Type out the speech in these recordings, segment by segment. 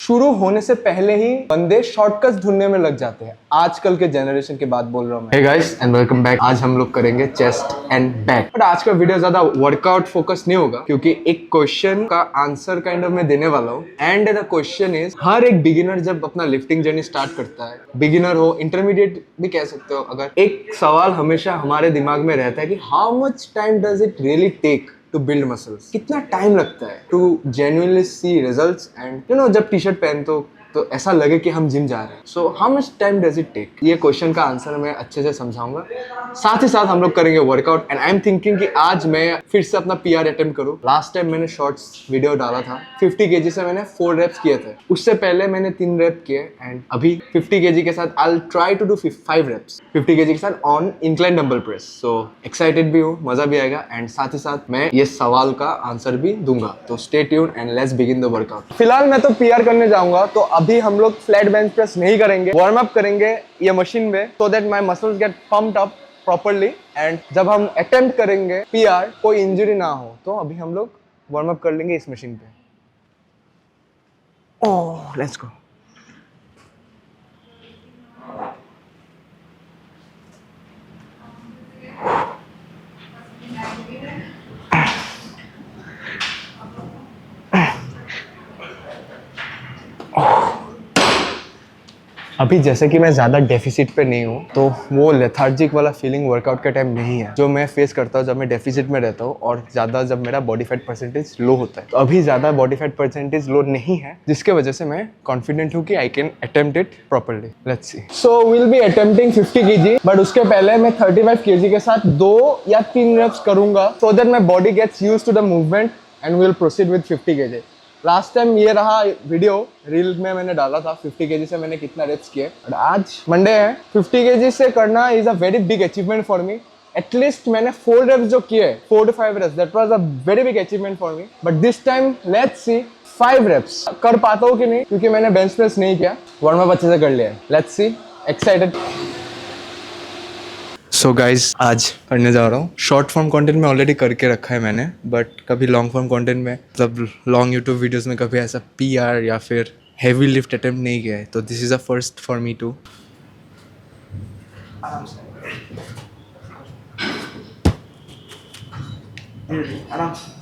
शुरू होने से पहले ही बंदे शॉर्टकट्स ढूंढने में लग जाते हैं। आजकल के जनरेशन की बात बोल रहा हूँ मैं। Hey guys and welcome back. आज हम लोग करेंगे चेस्ट एंड बैक, बट आज का वीडियो ज्यादा वर्कआउट फोकस नहीं होगा क्योंकि एक क्वेश्चन का आंसर काइंड ऑफ मैं देने वाला हूँ। एंड द क्वेश्चन इज, हर एक बिगिनर जब अपना लिफ्टिंग जर्नी स्टार्ट करता है, बिगिनर हो, इंटरमीडिएट भी कह सकते हो, अगर एक सवाल हमेशा हमारे दिमाग में रहता है कि how much time does it really take to build muscles. कितना टाइम लगता है to genuinely see results and you know, जब टी शर्ट पहनते हो तो ऐसा लगे कि हम जिम जा रहे हैं। So how much time does it take, ये क्वेश्चन का आंसर मैं अच्छे से समझाऊंगा। साथ ही साथ हम लोग करेंगे workout. And I am thinking कि आज मैं फिर से अपना पीआर अटेम्प्ट करूं। लास्ट टाइम मैंने शॉर्ट्स वीडियो डाला था, 50 केजी से मैंने 4 रेप्स किए थे। उससे पहले मैंने 3 रेप किए एंड अभी 50 केजी के साथ I will try to do 5 reps 50 KG के साथ on incline dumbbell press. So excited भी हूँ, मजा भी आएगा एंड साथ ही साथ मैं ये सवाल का आंसर भी दूंगा। तो stay tuned and let's begin the workout. फिलहाल मैं तो पीआर करने जाऊंगा, तो अभी हम लोग फ्लैट बेंच प्रेस नहीं करेंगे, वार्म अप करेंगे ये मशीन में, so that my muscles get pumped up properly. And जब हम अटेम्प्ट करेंगे पीआर, कोई इंजरी ना हो, तो अभी हम लोग वार्म अप कर लेंगे इस मशीन पे। ओह लेट्स गो। अभी जैसे कि मैं ज़्यादा डेफिसिट पे नहीं हूँ, तो वो लेथार्जिक वाला फीलिंग वर्कआउट के टाइम नहीं है जो मैं फेस करता हूँ जब मैं डेफिसिट में रहता हूँ और ज़्यादा जब मेरा बॉडी फैट परसेंटेज लो होता है। तो अभी ज़्यादा बॉडी फैट परसेंटेज लो नहीं है, जिसके वजह से मैं कॉन्फिडेंट हूँ कि I can attempt it properly. Let's see. So will be attempting 50 KG, but उसके पहले मैं 35 केजी के साथ 2 या 3 रेप्स करूंगा, so that my body gets used to the movement and will proceed with 50 KG. Last time ये रहा video, reel में मैंने डाला था 50 केजी से मैंने कितना रेप्स किए। और आज मंडे है, 50 केजी से करना is a very big achievement for me. At least मैंने 4 रेप्स जो किए, 4 to 5 reps, that was a very big achievement for me. But this time let's see 5 reps कर पाता हूँ कि नहीं, क्योंकि मैंने बेंच प्रेस नहीं किया, वार्म अप अच्छे से कर लिया है। Let's see, excited. So guys आज करने जा रहा हूँ शॉर्ट फॉर्म कंटेंट में, ऑलरेडी करके रखा है मैंने, बट कभी लॉन्ग फॉर्म कंटेंट में, मतलब लॉन्ग यूट्यूब वीडियोस में कभी ऐसा पीआर या फिर हैवी लिफ्ट अटेम्प्ट नहीं किया है। तो this is a first for me too. आराम से, आराम से।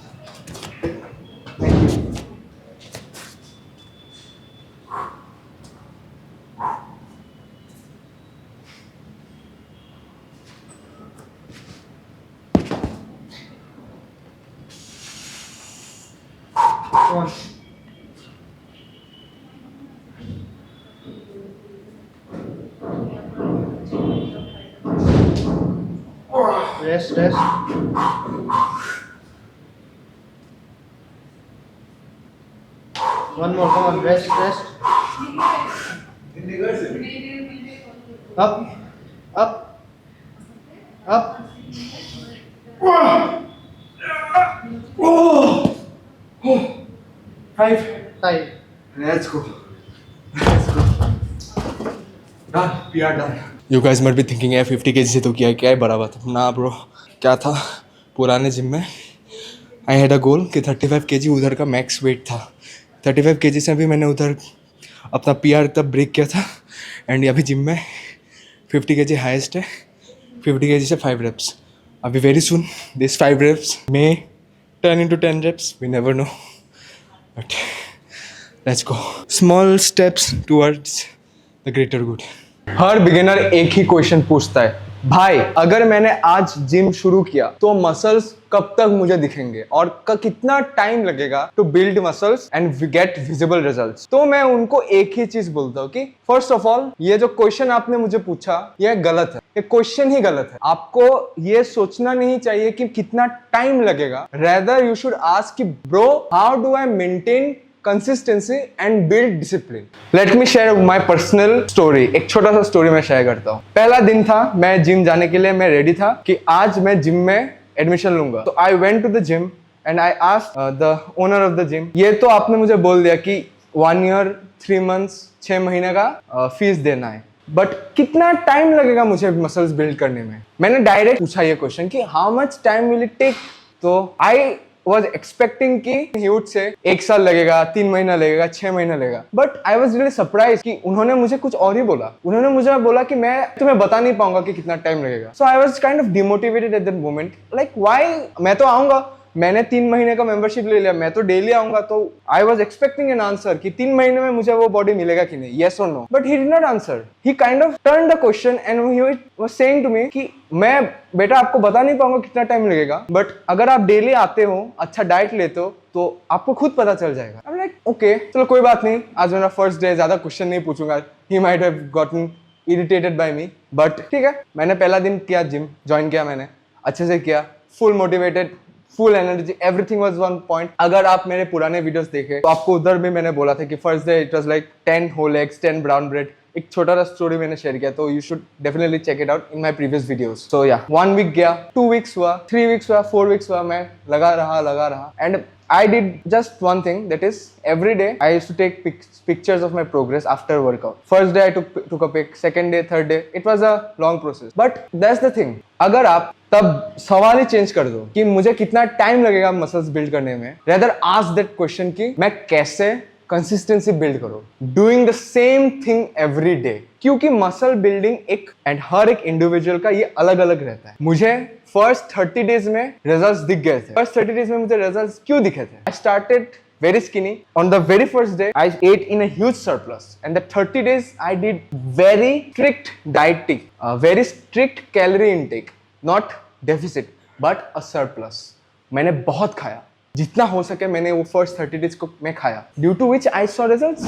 Rest. One more, come on, rest. Up. 5. Let's go. Done. We are done. You guys might be thinking, यार 50 केजी से तो किया, क्या है बराबर था ना ब्रो। क्या था, पुराने जिम में आई हैड अ गोल कि 35 केजी उधर का मैक्स वेट था। 35 केजी से अभी मैंने उधर अपना पीआर तब ब्रेक किया था। एंड अभी जिम में 50 केजी हाईएस्ट है। 50 केजी से 5 रेप्स। अभी very soon this 5 reps may turn into 10 reps, we never know, but let's go. Small steps towards the greater good. हर बिगिनर एक ही क्वेश्चन पूछता है, भाई अगर मैंने आज जिम शुरू किया तो मसल्स कब तक मुझे दिखेंगे और कितना टाइम लगेगा to build muscles and get visible results. तो मैं उनको एक ही चीज बोलता हूँ कि फर्स्ट ऑफ ऑल, ये जो क्वेश्चन आपने मुझे पूछा ये गलत है, ये क्वेश्चन ही गलत है। आपको ये सोचना नहीं चाहिए कि कितना टाइम लगेगा, रेदर यू शुड आस्क कि bro how do I maintain consistency and build discipline. Let me share my personal story. एक छोटा सा स्टोरी मैं शेयर करता हूँ। पहला दिन था, मैं जिम जाने के लिए मैं रेडी था कि आज मैं जिम में एडमिशन लूंगा। तो I went to the gym and I asked the owner of the gym, ये तो आपने मुझे बोल दिया कि 1 year 3 months 6 महीने का फीस देना है, बट कितना टाइम लगेगा मुझे मसल्स बिल्ड करने में। मैंने डायरेक्ट पूछा ये क्वेश्चन कि how much time will it take. तो आई was expecting कि he would say 1 साल लगेगा, 3 महीना लगेगा, 6 महीना लगेगा, but I was really surprised कि उन्होंने मुझे कुछ और ही बोला। उन्होंने मुझे बोला कि मैं तुम्हें बता नहीं पाऊंगा कि कितना टाइम लगेगा। So I was kind of demotivated at that moment, like why, मैं तो आऊंगा, मैंने 3 महीने का मेंबरशिप ले लिया, मैं तो डेली आऊंगा, तो I was expecting an answer कि 3 महीने में मुझे वो बॉडी मिलेगा कि नहीं, येस और no, but he did not answer. He kind of turn the question and he was saying to me कि मैं बेटा आपको बता नहीं पाऊंगा कितना टाइम लगेगा, बट अगर आप डेली आते हो, अच्छा डाइट लेते हो, तो आपको खुद पता चल जाएगा। आई एम लाइक ओके, चलो कोई बात नहीं, आज मेरा फर्स्ट डे, ज्यादा क्वेश्चन नहीं पूछूंगा, he might have gotten irritated by me, but ठीक है, मैंने पहला दिन किया, जिम ज्वाइन किया, मैंने अच्छे से किया, full motivated, full energy, everything was one point. अगर आप मेरे पुराने वीडियोस देखे तो आपको उधर भी मैंने बोला था कि first day it was like 10 whole eggs, 10 brown bread, एक छोटा सा स्टोरी मैंने शेयर किया, तो you should definitely check it out in my previous videos. So yeah 1 week गया, 2 वीक्स हुआ, 3 वीक्स हुआ, 4 वीक्स हुआ, मैं लगा रहा and I did just one thing, that is every day I used to take pictures of my progress after workout. First day I took a pic, second day, third day, it was a long process. But that's the thing, अगर आप तब सवाल ही change कर दो कि मुझे कितना time लगेगा मसल्स बिल्ड करने में, rather ask that question कि मैं कैसे कंसिस्टेंसी बिल्ड करो, doing the same thing every day, क्योंकि मसल बिल्डिंग एक एंड हर एक इंडिविजुअल का ये अलग अलग रहता है। मुझे फर्स्ट 30 डेज में रिजल्ट्स दिख गए थे। फर्स्ट 30 डेज में मुझे रिजल्ट्स क्यों दिखे थे? I started very skinny. On the very first day, I ate in a huge surplus. And the 30 days, I did very strict dieting, very strict calorie intake, not deficit, but a surplus. मैंने बहुत खाया, जितना हो सके मैंने वो first 30 days को मैं खाया, due to which I saw results.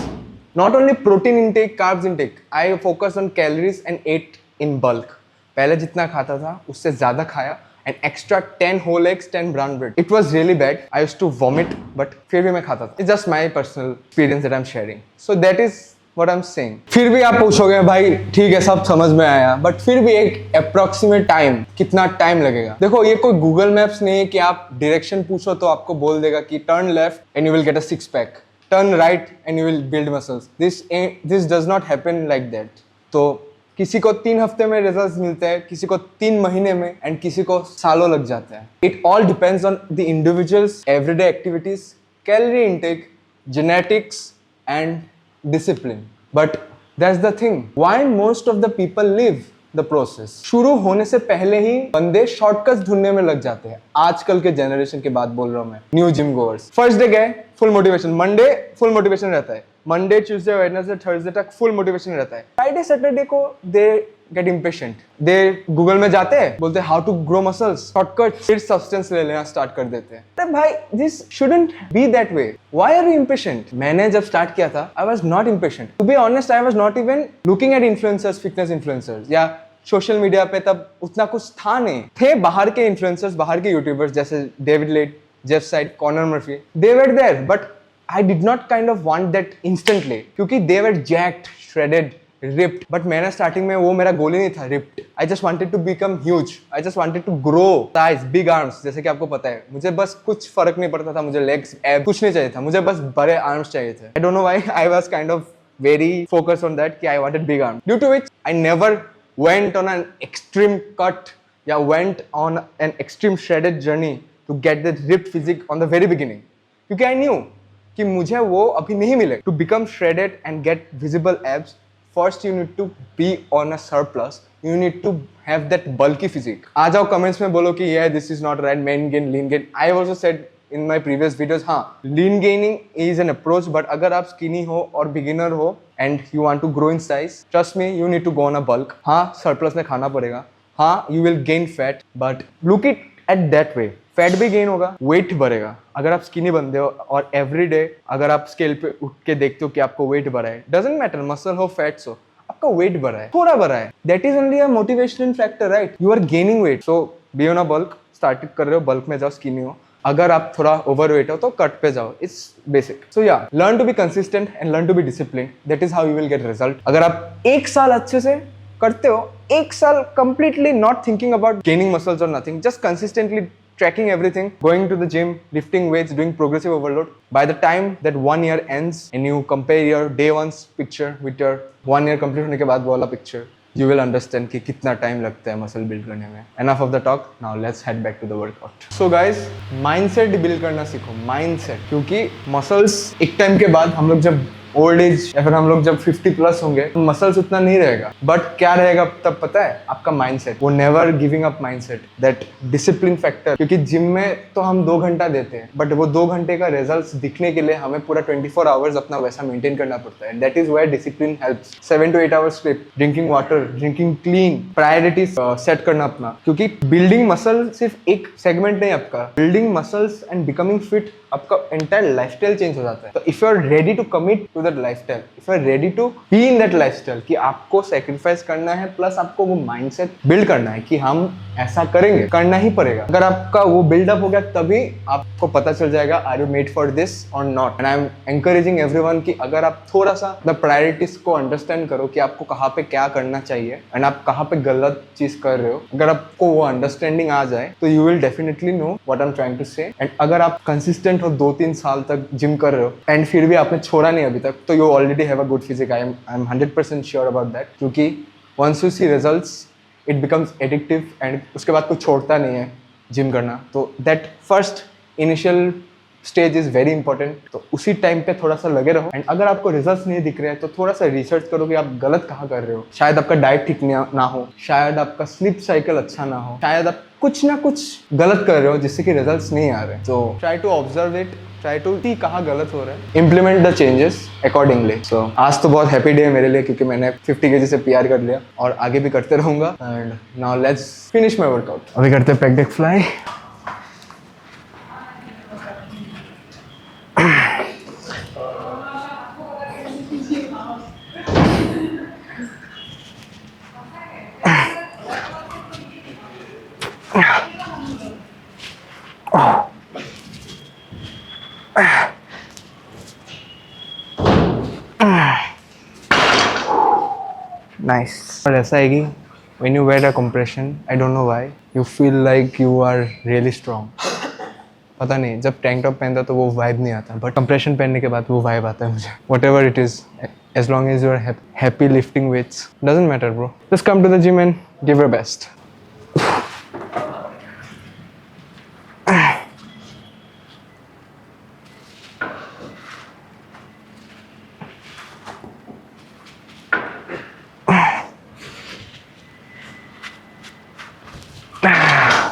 Not only protein intake, carbs intake, I focus on calories and ate in bulk. पहले जितना खाता था उससे ज्यादा खाया, and extra 10 whole eggs, 10 brown bread. It was really bad. I used to vomit, but फिर भी मैं खाता था. It's just my personal experience that I'm sharing. So that is what I'm saying. फिर भी आप पूछोगे भाई ठीक है सब समझ में आया, but फिर भी एक approximate time, कितना टाइम लगेगा? देखो ये कोई Google Maps नहीं है कि आप direction पूछो तो आपको बोल देगा कि turn left and you will get a 6-pack. Turn right and you will build muscles. This does not happen like that. तो किसी को 3 हफ्ते में रिजल्ट्स मिलते हैं, किसी को 3 महीने में, एंड किसी को सालों लग जाते हैं। It all depends on the individuals everyday activities, calorie intake, genetics and discipline. But that's the thing, why most of the people live the process. शुरू होने से पहले ही बंदे शॉर्टकट्स ढूंढने में लग जाते हैं। आजकल के जनरेशन की बात बोल रहा हूँ मैं, new gym goers. First day गए, full motivation, Monday full motivation रहता है, मंडे ट्यूसडे वेडनेसडे थर्सडे तक फुल मोटिवेशन रहता है। फ्राइडे सैटरडे को they get impatient, they Google में जाते हैं, बोलते हैं how to grow muscles, shortcut, फिर सब्सटेंस ले लेना स्टार्ट कर देते हैं। अरे भाई this shouldn't be that way, why are you impatient? मैंने जब स्टार्ट किया था I was not impatient, to be honest I was not even looking at influencers, fitness influencers या सोशल मीडिया पे तब उतना कुछ था नहीं। थे बाहर के इन्फ्लुएंसर्स, बाहर के यूट्यूबर्स जैसे David Laid, Jeff Seid, Connor Murphy, they were there, but I did not kind of want that instantly क्योंकि they were jacked, shredded, ripped. But मैंने starting में वो मेरा गोल ही नहीं था ripped. I just wanted to become huge. I just wanted to grow size, big arms. जैसे कि आपको पता है, मुझे बस कुछ फर्क नहीं पड़ता था, मुझे legs, abs कुछ नहीं चाहिए था, मुझे बस बड़े arms चाहिए थे. I don't know why I was kind of very focused on that कि I wanted big arms. Due to which I never went on an extreme cut या went on an extreme shredded journey to get that ripped physique on the very beginning. क्योंकि I knew कि मुझे वो अभी नहीं मिले। To become shredded and get visible abs, first you need to be on a surplus, you need to have that bulky physique. आ जाओ comments में बोलो कि ये this is not right, main gain, lean gain. I also said in my previous videos, हाँ lean gaining is an approach, but अगर आप skinny हो और बिगिनर हो and you want to grow in size, trust me you need to go on a bulk. हाँ surplus में खाना पड़ेगा, हाँ you will gain fat, but look it at that way. Fat भी गेन होगा, वेट बढ़ेगा। अगर आप स्किनी बनते हो और एवरी डे अगर आप स्केल पे उठ के देखते हो कि आपको वेट बढ़ा है, डजंट मैटर मसल हो फैट्स हो, आपका वेट बढ़ा है, थोड़ा बढ़ा है, that is only a motivational factor, right? You are gaining weight, so be on a bulk. Start कर रहे हो बल्क में जाओ, स्किनी हो। अगर आप थोड़ा ओवर वेट हो तो कट पे जाओ, it's basic. So yeah learn to be consistent and learn to be discipline, that is how you will get result. अगर आप 1 साल अच्छे से करते हो, 1 साल completely not thinking about gaining muscles और nothing, just consistently tracking everything, going to the gym, lifting weights, doing progressive overload. By the time that 1 year ends and you compare your day one's picture with your 1 year complete होने के बाद वाला picture, you will understand कि कितना time लगता है muscle build करने में. Enough of the talk, now let's head back to the workout. So guys, mindset build करना सीखो, mindset, क्योंकि मसल्स एक टाइम के बाद हम लोग जब ओल्ड एज या फिर हम लोग जब 50 प्लस होंगे तो मसल्स उतना नहीं रहेगा, बट क्या रहेगा तब पता है? आपका माइंडसेट, वो never giving up mindset, that discipline factor. क्योंकि जिम में तो हम 2 घंटा देते हैं, बट वो 2 घंटे का रिजल्ट्स दिखने के लिए हमें पूरा 24 आवर्स अपना वैसा मेंटेन करना पड़ता है. That is where discipline helps. 7 to 8 hours sleep, drinking water, drinking clean, priorities set करना अपना. क्योंकि बिल्डिंग मसल सिर्फ एक सेगमेंट नहीं आपका, building muscles and becoming fit आपका एंटायर लाइफस्टाइल चेंज हो जाता है. तो if you are ready to commit to that lifestyle, if you are ready to be in that lifestyle, कि आपको सेक्रीफाइस करना है प्लस आपको वो माइंडसेट बिल्ड करना है कि हम ऐसा करेंगे, करना ही पड़ेगा. अगर आपका वो बिल्डअप हो गया तभी आपको पता चल जाएगा are you made for this और not. And I am encouraging everyone कि अगर आप थोड़ा सा द प्रायोरिटीज को अंडरस्टैंड करो कि आपको कहाँ पे क्या करना चाहिए एंड आप कहाँ पे गलत चीज कर रहे हो, अगर आपको वो अंडरस्टैंडिंग आ जाए तो you will definitely know what I am trying to say. And अगर आप कंसिस्टेंट हो 2-3 साल तक जिम कर रहे हो एंड फिर भी आपने छोड़ा नहीं अभी तक, तो you already have a good physique. I am 100% sure about that. क्योंकि once you see results it becomes addictive and उसके बाद कुछ छोड़ता नहीं है जिम करना. तो that first initial stage is very important. तो उसी टाइम पे थोड़ा सा लगे रहो. एंड अगर आपको रिजल्ट्स नहीं दिख रहे हैं तो थोड़ा सा रिसर्च करो कि आप गलत कहाँ कर रहे हो. शायद आपका डाइट ठीक ना हो, शायद आपका स्लीप साइकिल अच्छा ना हो, शायद आप कुछ ना कुछ गलत कर रहे हो जिससे कि रिजल्ट्स नहीं आ रहे. तो try to observe it, try to see कहाँ गलत हो रहा है, implement the changes accordingly. So आज तो बहुत हैप्पी डे है मेरे लिए क्योंकि मैंने 50 kg से PR कर लिया और आगे भी करते रहूंगा. And now let's finish my workout. अभी करते हैं पैक डेक फ्लाई. Nice. और ऐसा है कि when you wear a compression, I don't know why, you feel like you are really strong. पता नहीं, जब टैंक टॉप पहनता तो वो वाइब नहीं आता, बट कंप्रेशन पहनने के बाद वो वाइब आता है मुझे. Whatever it is, as long as you are happy lifting weights, doesn't matter bro. Just come to the gym and give your best.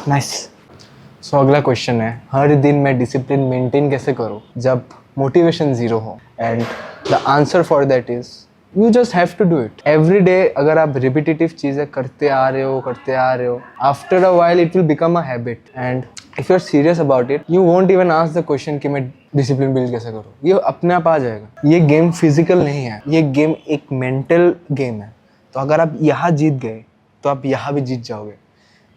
Nice. So अगला क्वेश्चन है, हर दिन मैं डिसिप्लिन मेंटेन कैसे करूँ जब मोटिवेशन जीरो हो. And the answer for that is you just have to do it every day. अगर आप रिपीटेटिव चीज़ें करते आ रहे हो, after a while it will become a habit. And if you are serious about it, you won't even ask the question कि मैं discipline build कैसे करूँ. ये अपने आप आ जाएगा. ये गेम फिजिकल नहीं है, ये गेम एक मेंटल गेम है. तो अगर आप यहाँ जीत गए तो आप यहाँ भी जीत जाओगे.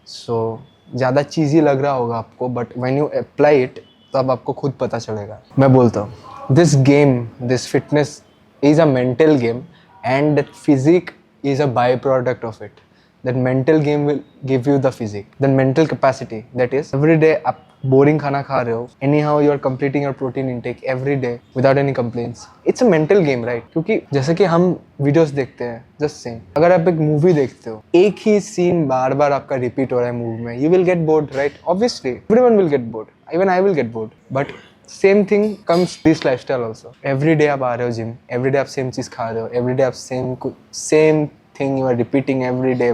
सो ज़्यादा चीज़ी लग रहा होगा आपको, but when you apply it तो अब आपको खुद पता चलेगा. मैं बोलता हूँ this game, this fitness is a mental game and that physique is a by product of it. That mental game will give you the physique, that mental capacity. That is every day आप boring खाना खा रहे हो, anyhow you are completing your protein intake every day without any complaints. It's a mental game right. क्योंकि जैसे कि हम videos देखते हैं, जस्ट सेम, अगर आप एक मूवी देखते हो, एक ही सीन बार बार आपका रिपीट हो रहा है मूवी में, you will get bored right. Obviously everyone will get bored, even I will get bored. But same thing comes this lifestyle also. Every day आप आ रहे हो जिम, एवरी डे आप सेम चीज़ खा रहे हो, एवरी डे आप same thing you are repeating every day.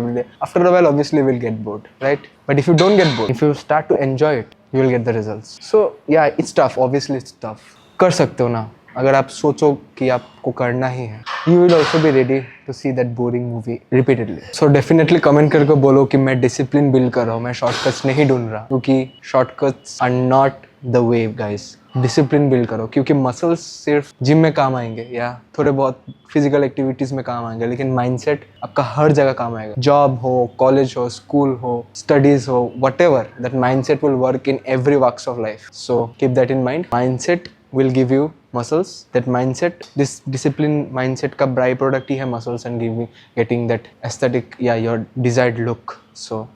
After a while, obviously, you will get bored, right? But if you don't get bored, if you start to enjoy it, you will get the results. So yeah, it's tough. Obviously, it's tough. कर सकते हो ना, अगर आप सोचो कि आपको करना ही है. You will also be ready to see that boring movie repeatedly. So definitely comment करके बोलो कि मैं discipline build कर रहा हूँ, मैं shortcuts नहीं ढूंढ रहा, क्योंकि shortcuts are not the way, guys. Discipline build करो, क्योंकि मसल्स सिर्फ जिम में काम आएंगे या थोड़े बहुत फिजिकल एक्टिविटीज में काम आएंगे, लेकिन माइंडसेट आपका हर जगह काम आएगा. जॉब हो, कॉलेज हो, स्कूल हो, स्टडीज हो, whatever, that mindset will work in every works of life. So keep that in mind. Mindset will give you muscles. That mindset, this discipline mindset का by product ही है muscles and getting that aesthetic, yeah, your desired look. So